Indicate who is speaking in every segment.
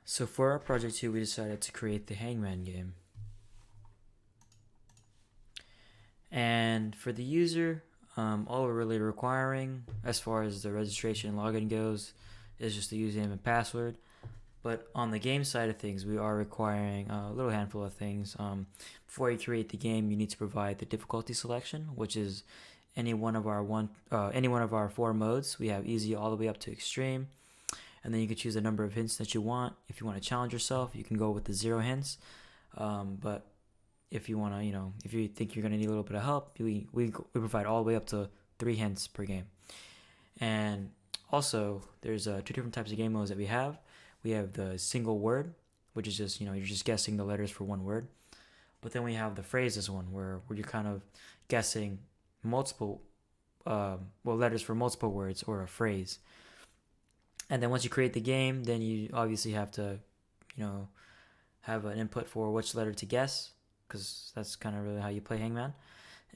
Speaker 1: So for our project 2, we decided to create the Hangman game. And for the user, all we're really requiring as far as the registration and login goes is just the username and password. But on the game side of things, we are requiring a little handful of things. Before you create the game, you need to provide the difficulty selection, which is any one of our four modes. We have easy all the way up to extreme, and then you can choose the number of hints that you want. If you want to challenge yourself, you can go with the 0 hints. But if you want to, if you think you're going to need a little bit of help, we provide all the way up to 3 hints per game. And also, there's 2 different types of game modes that we have. We have the single word, which is just, you're just guessing the letters for one word. But then we have the phrases one, where you're kind of guessing multiple, letters for multiple words or a phrase. And then once you create the game, then you obviously have to, have an input for which letter to guess, because that's kind of really how you play Hangman.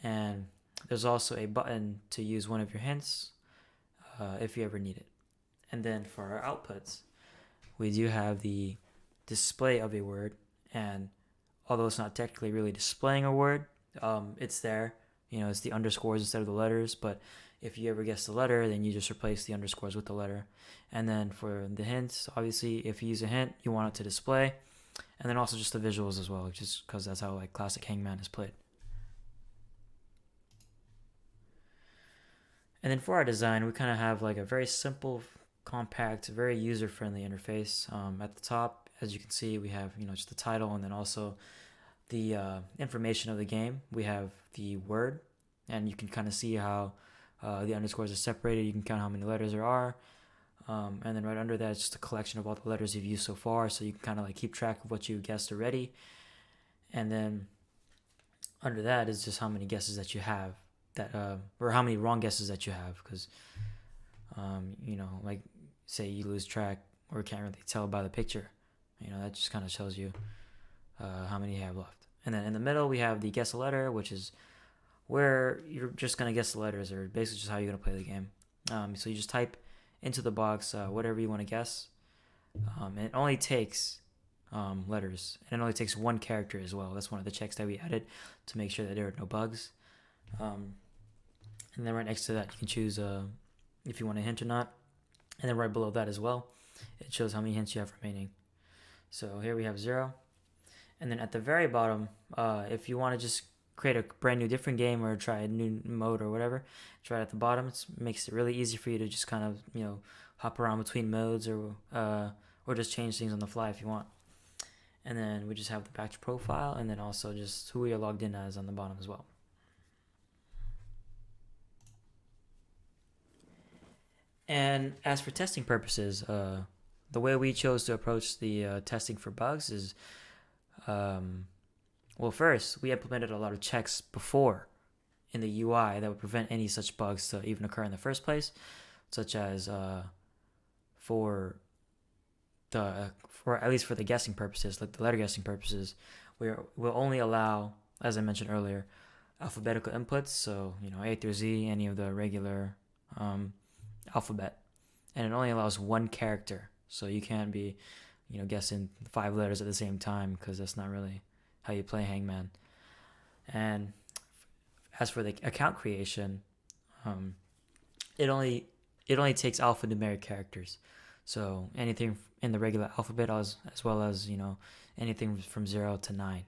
Speaker 1: And there's also a button to use one of your hints if you ever need it. And then for our outputs, we do have the display of a word, and although it's not technically really displaying a word, it's there. It's the underscores instead of the letters, but if you ever guess the letter, then you just replace the underscores with the letter. And then for the hints, obviously, if you use a hint, you want it to display. And then also just the visuals as well, just because that's how classic Hangman is played. And then for our design, we kind of have a very simple, compact, very user-friendly interface. At the top, as you can see, we have just the title, and then also the information of the game. We have the word, and you can kind of see how the underscores are separated. You can count how many letters there are. And then right under that is just a collection of all the letters you've used so far, so you can kind of keep track of what you guessed already. And then under that is just how many guesses that you have, or how many wrong guesses that you have, because say you lose track or can't really tell by the picture, that just kind of shows you how many you have left. And then in the middle we have the guess a letter, which is where you're just gonna guess the letters, or basically just how you're gonna play the game. So you just type into the box whatever you want to guess. And it only takes letters, and it only takes one character as well. That's one of the checks that we added to make sure that there are no bugs. And then right next to that, you can choose if you want a hint or not. And then right below that as well, it shows how many hints you have remaining. So here we have 0. And then at the very bottom, if you want to just create a brand new different game or try a new mode or whatever, it's right at the bottom. It makes it really easy for you to just kind of hop around between modes, or just change things on the fly if you want. And then we just have the batch profile, and then also just who you're logged in as on the bottom as well. And as for testing purposes, the way we chose to approach the testing for bugs is, first, we implemented a lot of checks before in the UI that would prevent any such bugs to even occur in the first place, such as for at least for the guessing purposes, like the letter guessing purposes, we'll only allow, as I mentioned earlier, alphabetical inputs. So A through Z, any of the regular alphabet, and it only allows one character. So you can't be guessing 5 letters at the same time, because that's not really how you play Hangman. And as for the account creation, it only takes alphanumeric characters. So anything in the regular alphabet, as well as anything from 0 to 9.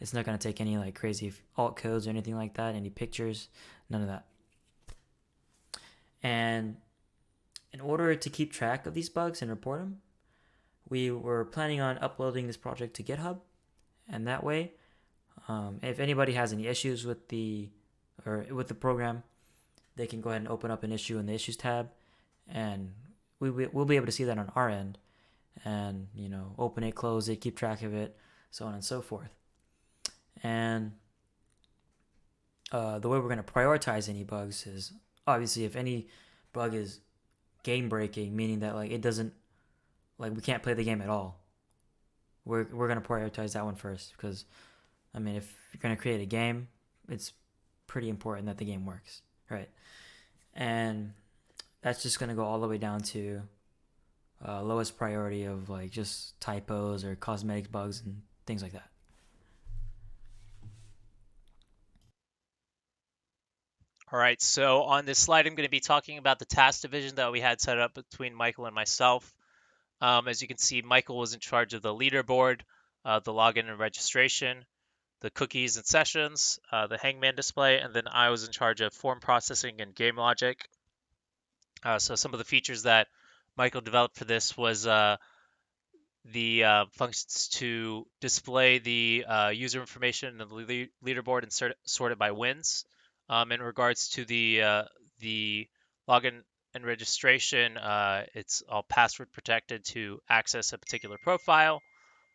Speaker 1: It's not going to take any crazy alt codes or anything like that, any pictures, none of that. And in order to keep track of these bugs and report them, we were planning on uploading this project to GitHub. And that way, if anybody has any issues with the program, they can go ahead and open up an issue in the Issues tab, and we'll be able to see that on our end, and open it, close it, keep track of it, so on and so forth. And the way we're going to prioritize any bugs is, obviously, if any bug is game breaking, meaning that it doesn't, we can't play the game at all, we're going to prioritize that one first, because if you're going to create a game, it's pretty important that the game works, right? And that's just going to go all the way down to lowest priority of like just typos or cosmetic bugs and things like that.
Speaker 2: All right, so on this slide, I'm going to be talking about the task division that we had set up between Michael and myself. As you can see, Michael was in charge of the leaderboard, the login and registration, the cookies and sessions, the Hangman display, and then I was in charge of form processing and game logic. So some of the features that Michael developed for this was the functions to display the user information in the leaderboard and sort it by wins. In regards to the login and registration, it's all password protected to access a particular profile.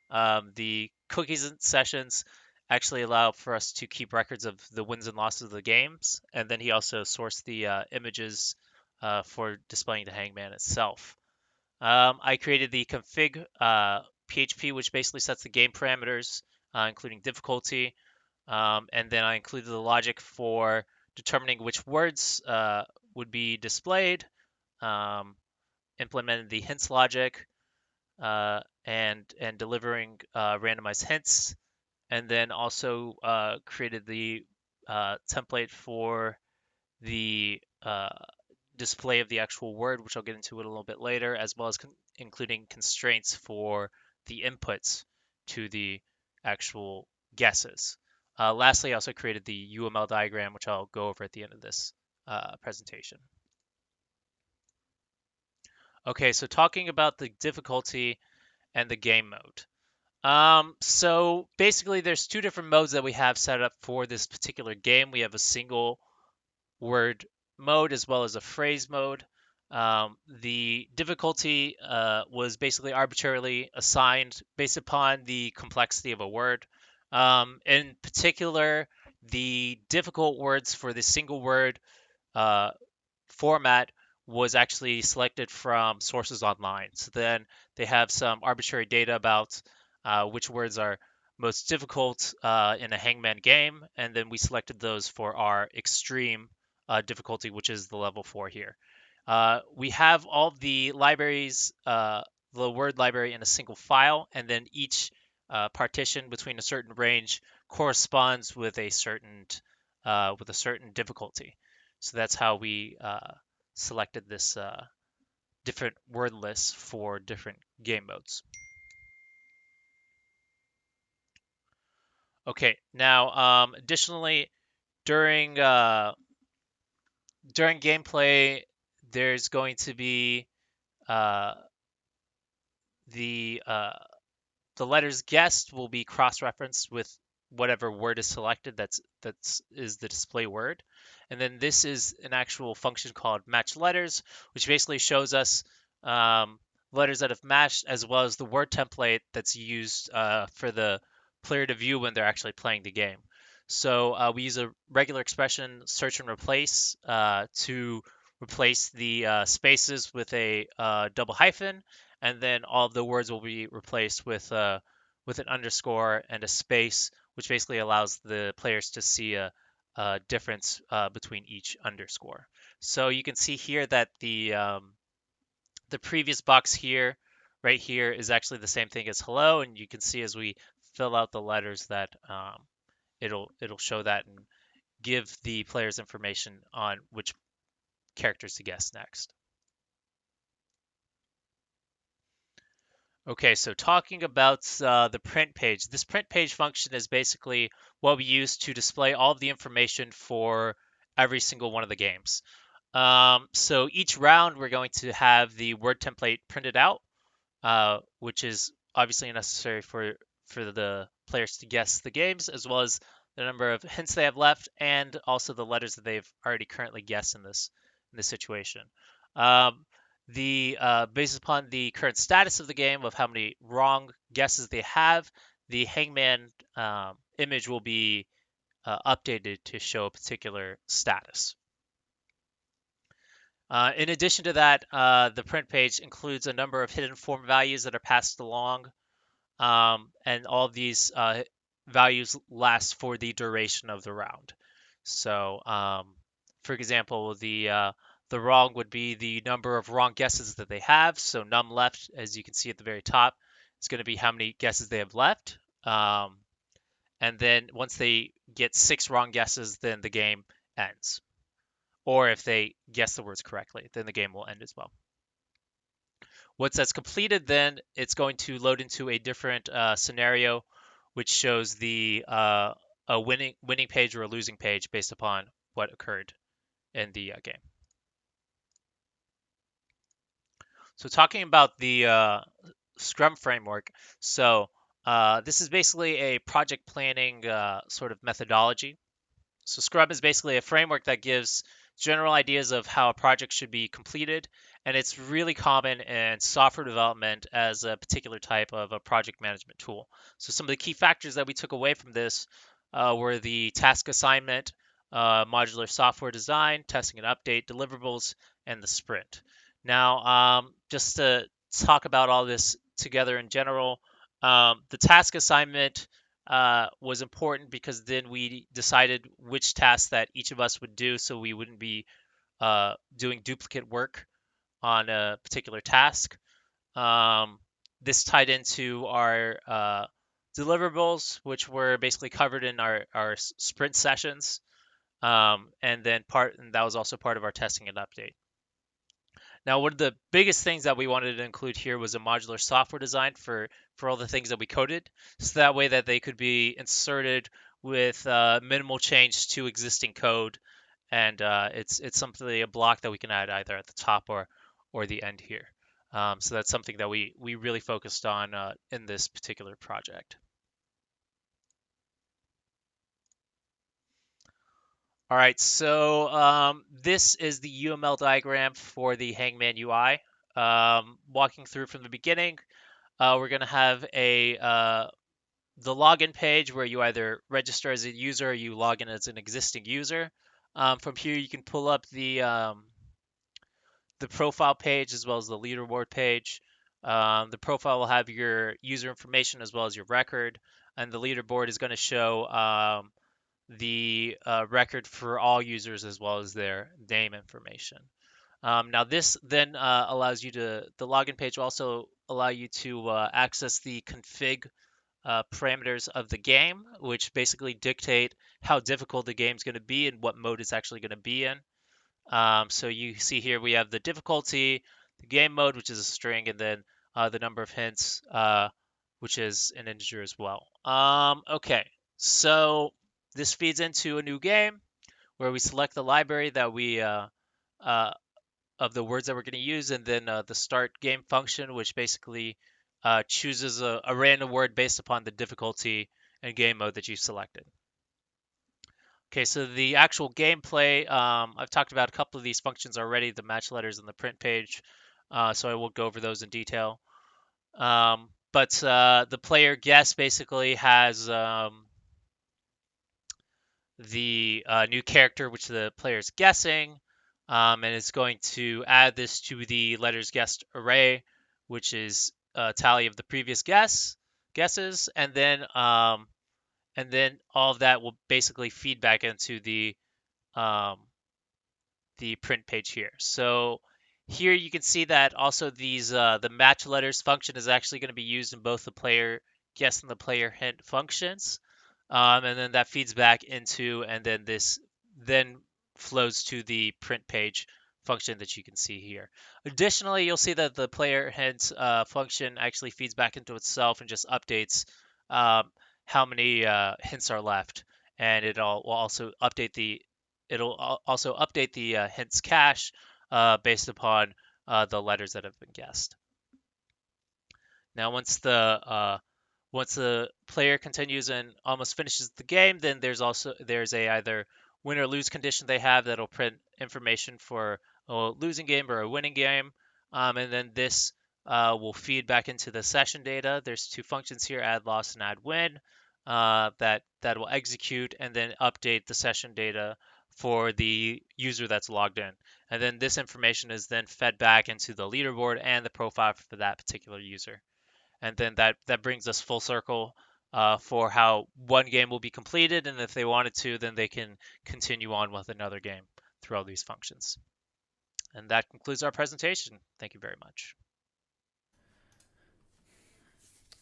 Speaker 2: The cookies and sessions actually allow for us to keep records of the wins and losses of the games, and then he also sourced the images for displaying the Hangman itself. I created the config PHP, which basically sets the game parameters, including difficulty, and then I included the logic for determining which words would be displayed, um, implemented the hints logic, and delivering randomized hints, and then also created the template for the display of the actual word, which I'll get into it a little bit later, as well as including constraints for the inputs to the actual guesses. Lastly, I also created the UML diagram, which I'll go over at the end of this presentation. Okay, so talking about the difficulty and the game mode. So basically, there's two different modes that we have set up for this particular game. We have a single word mode as well as a phrase mode. The difficulty was basically arbitrarily assigned based upon the complexity of a word. In particular, the difficult words for the single word uh, format was actually selected from sources online. So then they have some arbitrary data about which words are most difficult in a Hangman game, and then we selected those for our extreme difficulty, which is the level 4 here. We have all the libraries, the word library in a single file, and then each partition between a certain range corresponds with a certain difficulty. So that's how we selected this different word lists for different game modes. Okay, now additionally, during during gameplay, there's going to be uh, the uh, the letters guessed will be cross-referenced with whatever word is selected that's is the display word. And then this is an actual function called match letters, which basically shows us um, letters that have matched as well as the word template that's used for the player to view when they're actually playing the game. So we use a regular expression search and replace to replace the spaces with a double hyphen, and then all of the words will be replaced with an underscore and a space, which basically allows the players to see a difference between each underscore. So you can see here that the previous box here, right here, is actually the same thing as hello, and you can see as we fill out the letters that it'll show that and give the players information on which characters to guess next. Okay, so talking about the print page, this print page function is basically what we use to display all of the information for every single one of the games. So each round, we're going to have the word template printed out, which is obviously necessary for the players to guess the games, as well as the number of hints they have left, and also the letters that they've already currently guessed in this situation. Um, the Based upon the current status of the game of how many wrong guesses they have, the Hangman image will be updated to show a particular status. In addition to that, the print page includes a number of hidden form values that are passed along, and all of these values last for the duration of the round. So, for example, The wrong would be the number of wrong guesses that they have. So num left, as you can see at the very top, is going to be how many guesses they have left. And then once they get 6 wrong guesses, then the game ends. Or if they guess the words correctly, then the game will end as well. Once that's completed, then it's going to load into a different scenario, which shows the a winning page or a losing page based upon what occurred in the game. So talking about the Scrum framework, so this is basically a project planning sort of methodology. So Scrum is basically a framework that gives general ideas of how a project should be completed, and it's really common in software development as a particular type of a project management tool. So some of the key factors that we took away from this were the task assignment, modular software design, testing and update, deliverables, and the sprint. Now, just to talk about all this together in general, the task assignment was important because then we decided which tasks that each of us would do so we wouldn't be doing duplicate work on a particular task. Um, this tied into our deliverables, which were basically covered in our sprint sessions. And that was also part of our testing and update. Now, one of the biggest things that we wanted to include here was a modular software design for all the things that we coded, so that way that they could be inserted with minimal change to existing code, and it's simply a block that we can add either at the top or the end here. So that's something that we really focused on in this particular project. All right, so this is the UML diagram for the Hangman UI. Walking through from the beginning, we're going to have the login page where you either register as a user or you log in as an existing user. From here, you can pull up the profile page as well as the leaderboard page. The profile will have your user information as well as your record, and the leaderboard is going to show the record for all users as well as their name information. Now this then allows you the login page will also allow you to access the config parameters of the game, which basically dictate how difficult the game is going to be and what mode it's actually going to be in. So you see here we have the difficulty, the game mode, which is a string, and then the number of hints, which is an integer as well. Okay, so this feeds into a new game where we select the library that we uh, of the words that we're going to use, and then the start game function, which basically chooses a random word based upon the difficulty and game mode that you selected. Okay, so the actual gameplay, I've talked about a couple of these functions already, the match letters and the print page, so I won't go over those in detail. But the player guess basically has the new character which the player is guessing, and it's going to add this to the letters guessed array, which is a tally of the previous guesses, and then all of that will basically feed back into um, the print page here. So here you can see that also the match letters function is actually going to be used in both the player guess and the player hint functions. And then that feeds back into, and then this then flows to the print page function that you can see here. Additionally, you'll see that the player hint function actually feeds back into itself and just updates how many hints are left, and will also update the hints cache based upon the letters that have been guessed. Now, once the player continues and almost finishes the game, then there's a either win or lose condition they have that'll print information for a losing game or a winning game, and then this will feed back into the session data. There's two functions here: add loss and add win. That will execute and then update the session data for the user that's logged in. And then this information is then fed back into the leaderboard and the profile for that particular user. And then that brings us full circle for how one game will be completed, and if they wanted to, then they can continue on with another game through all these functions. And that concludes our presentation. Thank you very much.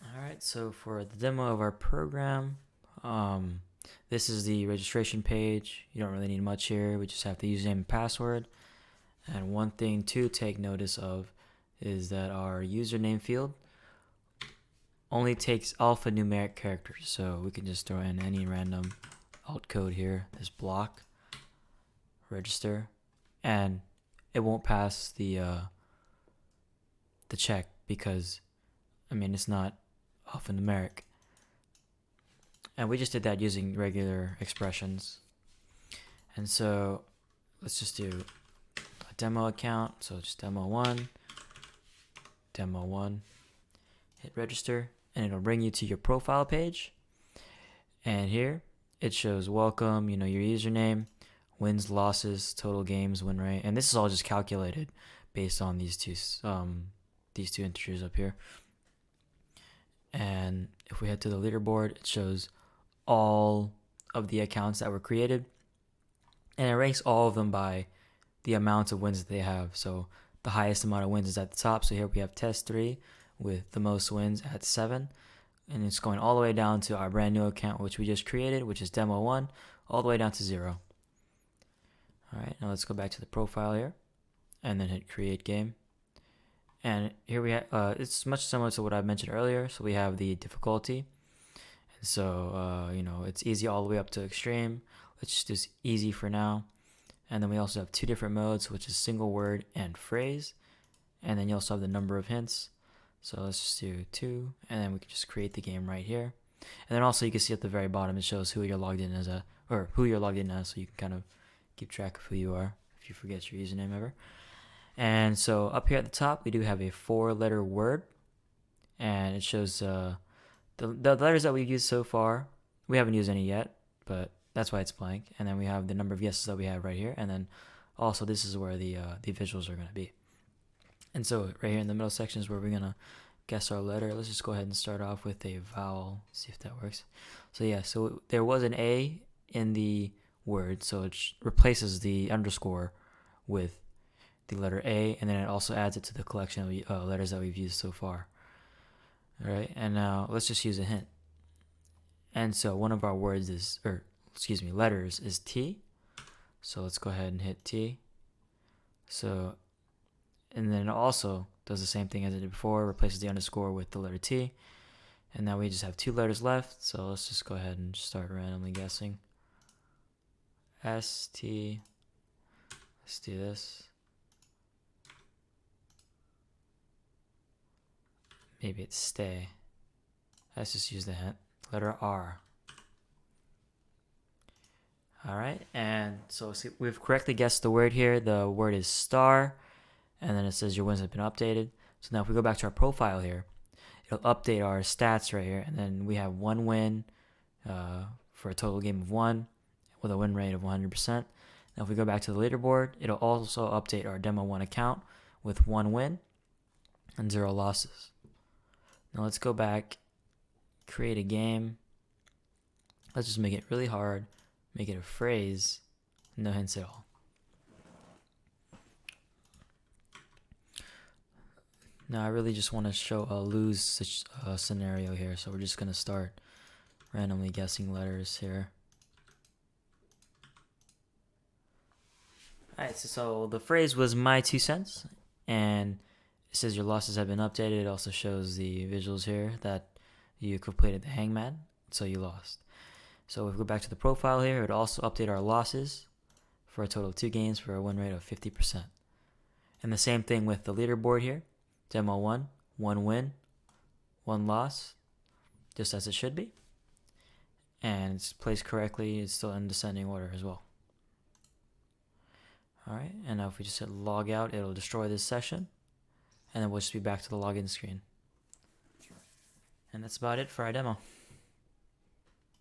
Speaker 1: All right, so for the demo of our program, this is the registration page. You don't really need much here. We just have the username and password. And one thing to take notice of is that our username field only takes alphanumeric characters. So we can just throw in any random alt code here, this block, register, and it won't pass the check because, I mean, it's not alphanumeric. And we just did that using regular expressions. And so let's just do a demo account. So just demo1, hit register, and it'll bring you to your profile page. And here it shows welcome, your username, wins, losses, total games, win rate. And this is all just calculated based on these two integers up here. And if we head to the leaderboard, it shows all of the accounts that were created, and it ranks all of them by the amount of wins that they have. So the highest amount of wins is at the top. So here we have test 3 with the most wins at 7, and it's going all the way down to our brand new account which we just created, which is demo 1, all the way down to 0. All right, now let's go back to the profile here and then hit create game. And here we have it's much similar to what I mentioned earlier. So we have the difficulty, and so it's easy all the way up to extreme. Let's just do easy for now. And then we also have 2 different modes, which is single word and phrase. And then you also have the number of hints. So let's just do 2, and then we can just create the game right here. And then also you can see at the very bottom it shows who you're logged in as, so you can kind of keep track of who you are if you forget your username ever. And so up here at the top we do have a 4-letter word, and it shows the letters that we've used so far. We haven't used any yet, but that's why it's blank. And then we have the number of yeses that we have right here, and then also this is where the visuals are going to be. And so right here in the middle section is where we're going to guess our letter. Let's just go ahead and start off with a vowel, see if that works. So yeah, so there was an A in the word, so it replaces the underscore with the letter A, and then it also adds it to the collection of letters that we've used so far. All right, and now let's just use a hint. And so one of our letters is T. So let's go ahead and hit T. So, and then it also does the same thing as it did before, replaces the underscore with the letter T. And now we just have 2 letters left, so let's just go ahead and start randomly guessing. S, T, let's do this. Maybe it's stay. Let's just use the hint. Letter R. All right, and so see, we've correctly guessed the word here. The word is star, and then it says your wins have been updated. So now if we go back to our profile here, it'll update our stats right here, and then we have 1 win for a total game of 1 with a win rate of 100%. Now if we go back to the leaderboard, it'll also update our demo 1 account with 1 win and 0 losses. Now let's go back, create a game. Let's just make it really hard, make it a phrase, no hints at all. Now I really just want to show a lose scenario here, so we're just going to start randomly guessing letters here. Alright, so the phrase was my 2 cents, and it says your losses have been updated. It also shows the visuals here that you completed the Hangman, so you lost. So if we go back to the profile here, it would also update our losses for a total of 2 games for a win rate of 50%. And the same thing with the leaderboard here. Demo 1, 1 win, 1 loss, just as it should be. And it's placed correctly. It's still in descending order as well. Alright, and now if we just hit log out, it'll destroy this session. And then we'll just be back to the login screen. And that's about it for our demo.